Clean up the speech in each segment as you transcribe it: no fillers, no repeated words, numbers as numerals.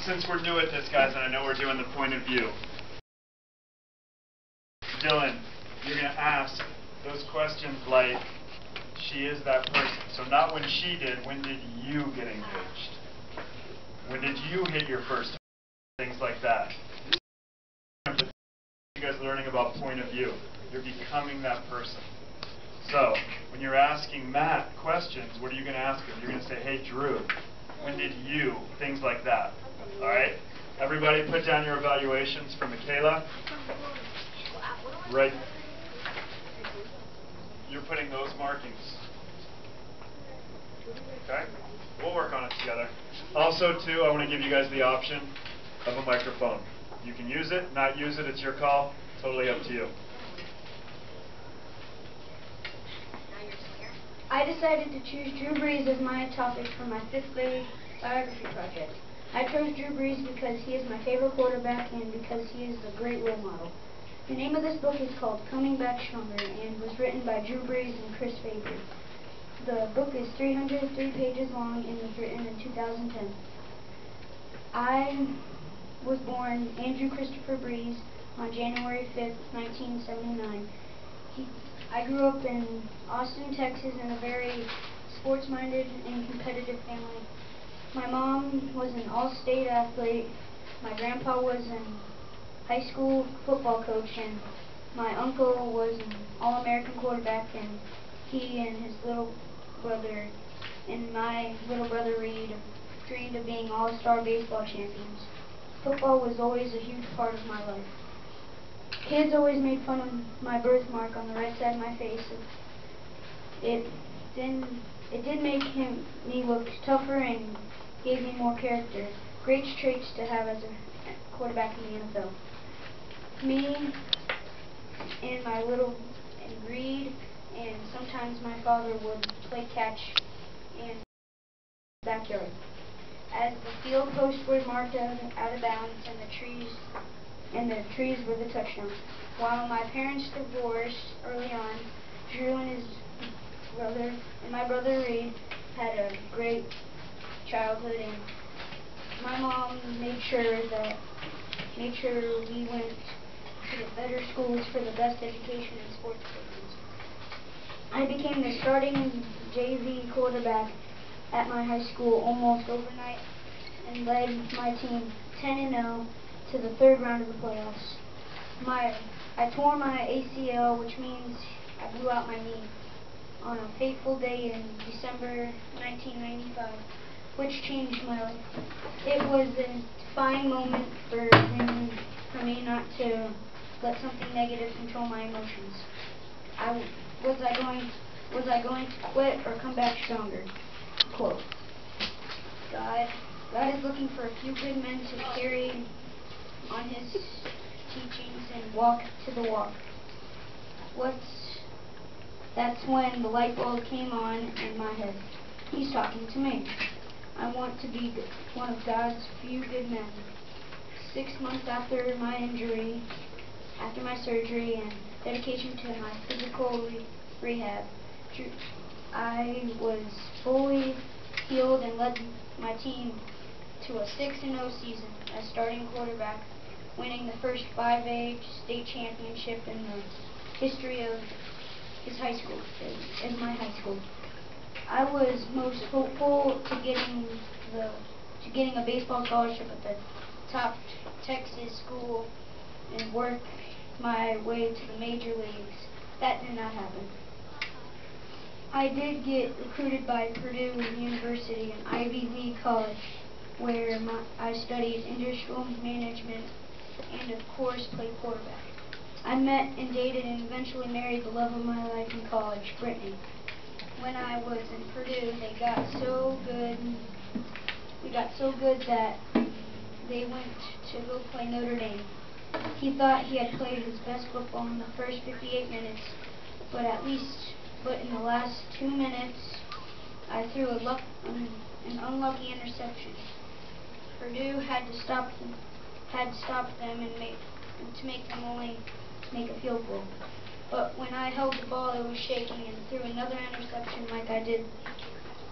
since we're new at this, guys, and I know we're doing the point of view, Dylan, you're going to ask those questions like, she is that person. So not when she did, when did you get engaged? When did you hit your first? Things like that. You guys learning about point of view. You're becoming that person. So when you're asking Matt questions, what are you going to ask him? You're going to say, hey, Drew, when did you? Things like that. All right? Everybody put down your evaluations for Michaela. Right. You're putting those markings. Okay? We'll work on it together. Also, too, I want to give you guys the option of a microphone. You can use it, not use it, it's your call. Totally up to you. I decided to choose Drew Brees as my topic for my 5th grade biography project. I chose Drew Brees because he is my favorite quarterback and because he is a great role model. The name of this book is called Coming Back Stronger and was written by Drew Brees and Chris Faber. The book is 303 pages long and was written in 2010. I was born Andrew Christopher Brees on January 5th, 1979. I grew up in Austin, Texas in a very sports-minded and competitive family. My mom was an all-state athlete, my grandpa was an high school football coach, and my uncle was an all-American quarterback, and he and his little brother and my little brother Reed dreamed of being all-star baseball champions. Football was always a huge part of my life. Kids always made fun of my birthmark on the right side of my face. It did make me look tougher and gave me more character. Great traits to have as a quarterback in the NFL. Me and my little Reed and sometimes my father would play catch in the backyard. As the field posts were marked out of bounds and the trees were the touchdowns. While my parents divorced early on, Drew and his brother and my brother Reed had a great childhood, and my mom made sure we went to the better schools for the best education and sports programs. I became the starting JV quarterback at my high school almost overnight and led my team 10-0 to the 3rd round of the playoffs. I tore my ACL, which means I blew out my knee, on a fateful day in December 1995, which changed my life. It was a defining moment for me not to let something negative control my emotions. Was I going to quit or come back stronger? Quote. God is looking for a few good men to carry on his teachings and walk to the walk. That's when the light bulb came on in my head. He's talking to me. I want to be one of God's few good men. 6 months after my injury, after my surgery and dedication to my physical rehab, I was fully healed and led my team to a 6-0 season as starting quarterback, winning the first 5A state championship in the history of his high school, in my high school. I was most hopeful to getting a baseball scholarship at the top Texas school and work my way to the major leagues. That did not happen. I did get recruited by Purdue University, an Ivy League college, where I studied industrial management and, of course, played quarterback. I met and dated and eventually married the love of my life in college, Brittany. When I was in Purdue, we got so good that they went to go play Notre Dame. He thought he had played his best football in the first 58 minutes, but in the last 2 minutes, I threw an unlucky interception. Purdue had to stop them and to make them only make a field goal. But when I held the ball, it was shaking and threw another interception like I did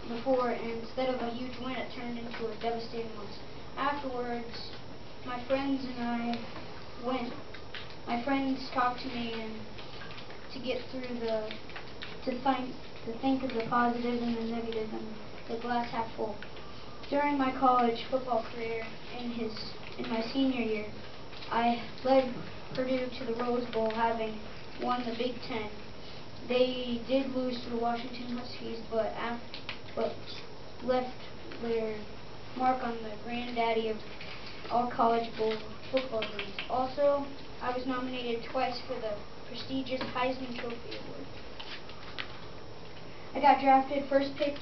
before, and instead of a huge win, it turned into a devastating loss. Afterwards, my friends and I went. My friends talked to me and to get through to think of the positive and the negative and the glass half full. During my college football career, in my senior year, I led Purdue to the Rose Bowl, having won the Big Ten. They did lose to the Washington Huskies, but left their mark on the granddaddy of all college bowl football games. Also, I was nominated twice for the prestigious Heisman Trophy Award. I got drafted first pick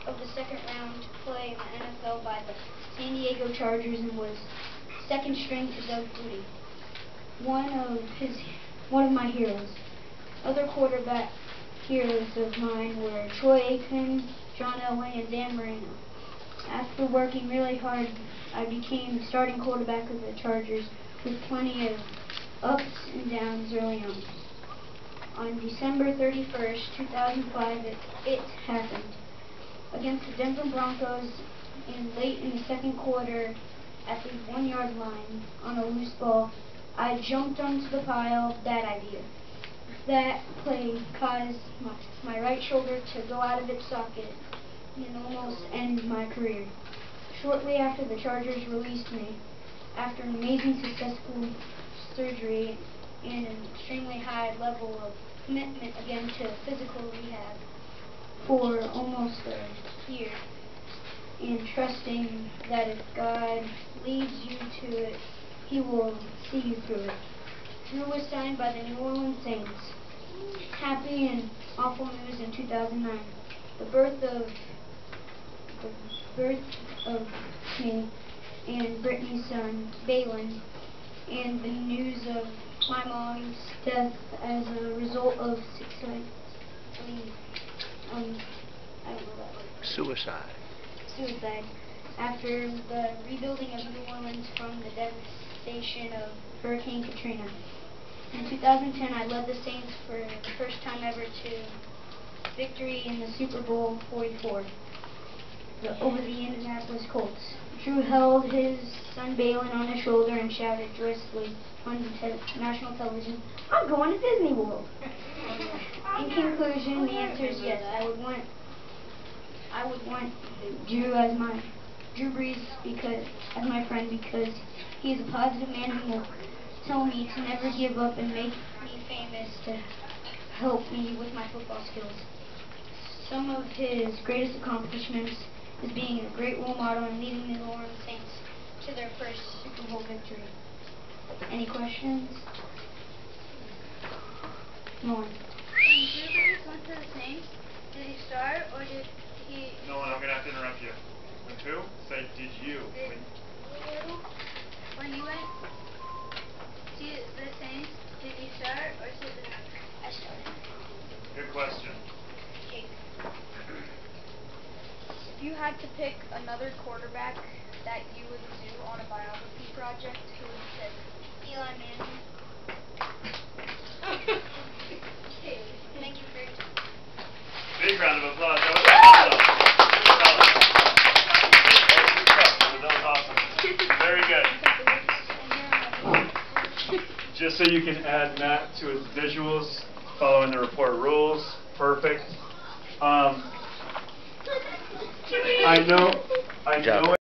of the second round to play in the NFL by the San Diego Chargers and was second string to Doug Flutie, one of my heroes. Other quarterback heroes of mine were Troy Aikman, John Elway, and Dan Marino. After working really hard, I became starting quarterback of the Chargers with plenty of ups and downs early on. On December 31st, 2005, it happened. Against the Denver Broncos, late in the second quarter, at the 1-yard line on a loose ball, I jumped onto the pile. Bad idea. That play caused my right shoulder to go out of its socket and almost end my career. Shortly after, the Chargers released me after an amazing successful surgery and an extremely high level of commitment again to physical rehab for almost a year, and trusting that if God leads you to it, He will see you through it. Drew was signed by the New Orleans Saints. Happy and awful news in 2009. The birth of me and Brittany's son, Balin, and the news of my mom's death as a result of suicide. After the rebuilding of New Orleans from the devastation of Hurricane Katrina. In 2010, I led the Saints for the first time ever to victory in the Super Bowl 44 over the Indianapolis Colts. Drew held his son Balin on his shoulder and shouted joyously on national television, "I'm going to Disney World." In conclusion, the answer is yes. I would want Drew Brees as my friend, because he is a positive man who will tell me to never give up and make me famous to help me with my football skills. Some of his greatest accomplishments is being a great role model and leading the New Orleans Saints to their first Super Bowl victory. Any questions? No one. When Drew Brees went to the Saints, did he start or did he... No one, I'm going to have to interrupt you. When who? Say, did you? When you went to the Saints, did you start or sit the bench? I started. Good question. Okay. If you had to pick another quarterback that you would do on a biography project, who would you pick? Eli Manning. Thank you for your time. Big round of applause. That was awesome. That was awesome. Very good. Just so you can add Matt to his visuals, following the report rules. Perfect. I know